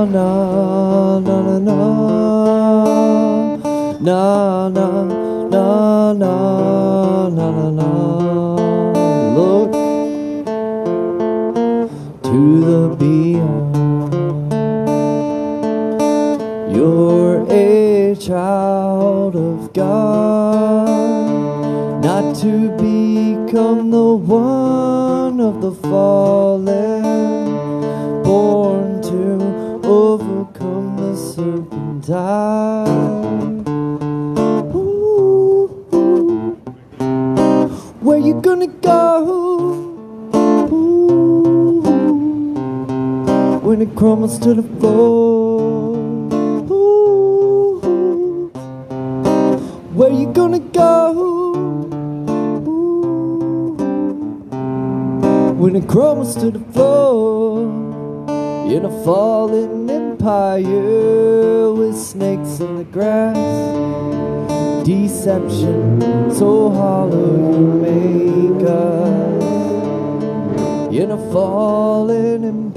na na na na na na na na na na. Look to the beyond. You're a child of God, not to become the one of the fallen, born to overcome the serpentine. Ooh, ooh. Where you gonna go? Ooh, when it crumbles to the floor. Where you gonna go? Ooh, when it crumbles to the floor, in a fallen empire with snakes in the grass, deception so hollow you make us. In a fallen empire.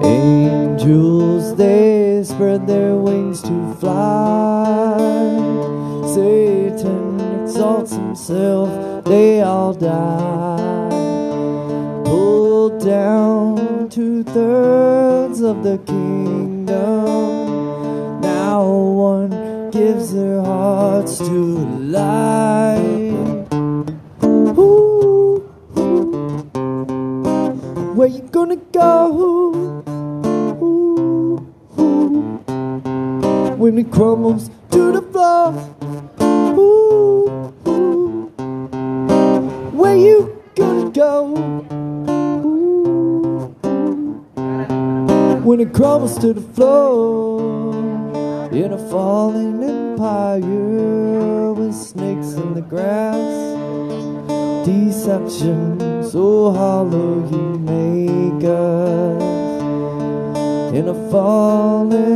Angels, they spread their wings to fly. Satan exalts himself, they all die. Pulled down 2/3 of the kingdom. Now one gives their hearts to a lie. Ooh, where you gonna go? When it crumbles to the floor. Ooh, ooh. Where you gonna go? Ooh, when it crumbles to the floor. In a falling empire with snakes in the grass, deception so hollow you make us. In a falling